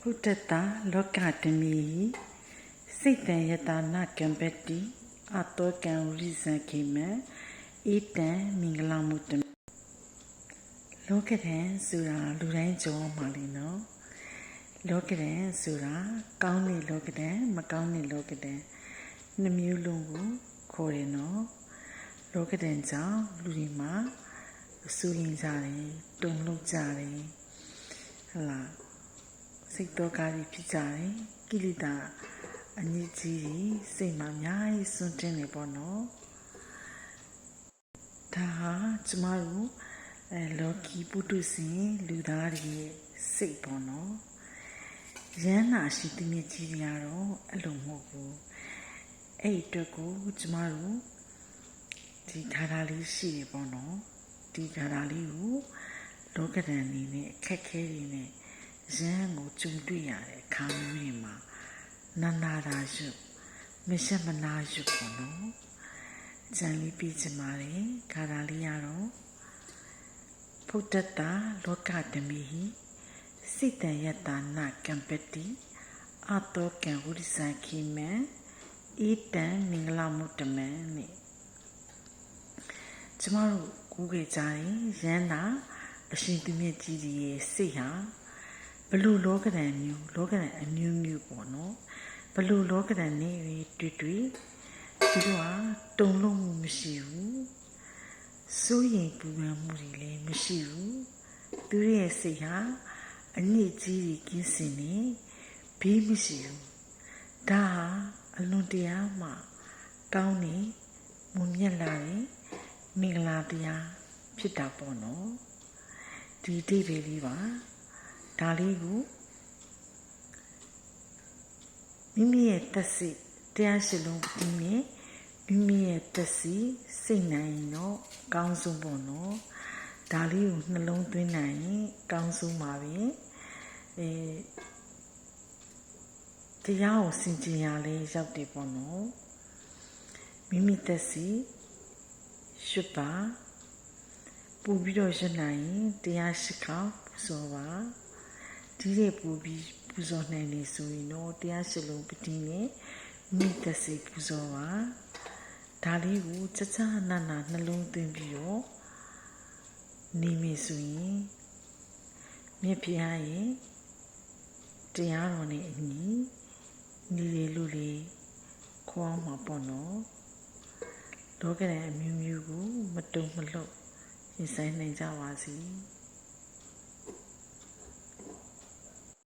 ဘုဒ္ဓတာလောကတမီစိတ်တန်ယတာနာကံပတိအတောကံဝိဇံခေမဧတံမင်္ဂလာမှုတလောကတံဆိုတာလူတိုင်းကြောမှာလေနော်လောကတံဆိုတာကောင်းတဲ့လောကတံမကောင်းတဲ့လောကတံနှစ်မျိုးလုံးကိုခေါ်တယ်နော်လောကတံကြောင့်လူတွေမှာအဆူရင်ကြတယ်တုန်လှုပ်ကြတယ်ဟလာစိတ်တော်ကားကြီးဖြစ်ကြတယ်ကိလေသာအညစ်အကြေးတွေစိတ်မှာအများကြီးစွန့်တင်နေပေါ့နော်ဒါဟာကျမတို့လောကီပုထုဇဉ်လူသားတွေရဲ့စိတ်ပေါ့နော်ရဟန္တာရှိသမျှကြီးတွေကတော့အဲ့လိုမဟုတ်ဘူးအဲ့အတွက်ကိုကျမတို့ဒီခါးလေးရှိတယ်ပေါ့နော်ဒီခါးလေးကိုလောကဓာတ်အနေနဲ့အခက်ခဲတွေနဲ့ရဟန်းကိုကြုံတွေ့ရတဲ့အခါမျိုးတွေမှာနာနာတာရွတ်မရှက်မနာရွတ်ပေါ့နော်အကြံလေးပြချင်ပါတယ်ခါးလေးကတော့ဘုဒ္ဓတာလောကဓမီစိတံယတာနာကံပတိအတောကံဝိဇံခိမံဧတံမင်္ဂလာမှုတမံနဲ့ကျမတို့ကူးခဲ့ကြတယ်ရဟန္တာအရှင်သူမြတ်ကြီးရဲ့စိတ်ဟာဘလို့လောကဓာတ်မျိုးလောကဓာတ်အမျိုးမျိုးပေါ့နော်ဘလို့လောကဓာတ်နဲ့တွေ့သူတို့ဟာတုံ့လုံးမှုမရှိဘူးစိုးရိမ်ပူပန်မှုတွေလည်းမရှိဘူးသူရဲ့စိတ်ဟာအညစ်အကြေးတွေကင်းစင်နေဘေးမရှိဘူးဒါဟာအလွန်တရာမှကောင်းနေမွန်မြတ်လာတဲ့မင်္ဂလာတရားဖြစ်တာပေါ့နော်ဒီအဓိပ္ပာယ်လေးပါဒါလေးကိုမိမိရဲ့တက်စိတရားရှိလုံးဒီနဲ့မိမိရဲ့တက်စိစိတ်နိုင်ရင်တော့အကောင်းဆုံးပေါ့နော်ဒါလေးကိုနှလုံးသွင်းနိုင်ရင်အကောင်းဆုံးပါပဲတရားကိုစင်ကြင်ရလဲရောက်တယ်ပေါ့နော်မိမိတက်စိရွတ်ပါပူပြီးတော့ရွတ်နိုင်ရင်တရားရှိခေါက်ပူဇော်ပါဒီတဲ့ပူပြီးပူဇော်နိုင်နေဆိုရင်တော့တရားရှိလုံးပတိနဲ့မိတက်စိပူဇော်ပါဒါလေးကိုချာချာနာနာနှလုံးသွင်းပြီးတော့နေမိဆိုရင်မြတ်ဖျားရဲ့တရားတော်နဲ့အညီနေလေလို့လေခေါင်းမှာပေါ့နော်လောကဓာတ်အမျိုးမျိုးကိုမတုံမလှုပ်ရင်ဆိုင်နိုင်ကြပါစေ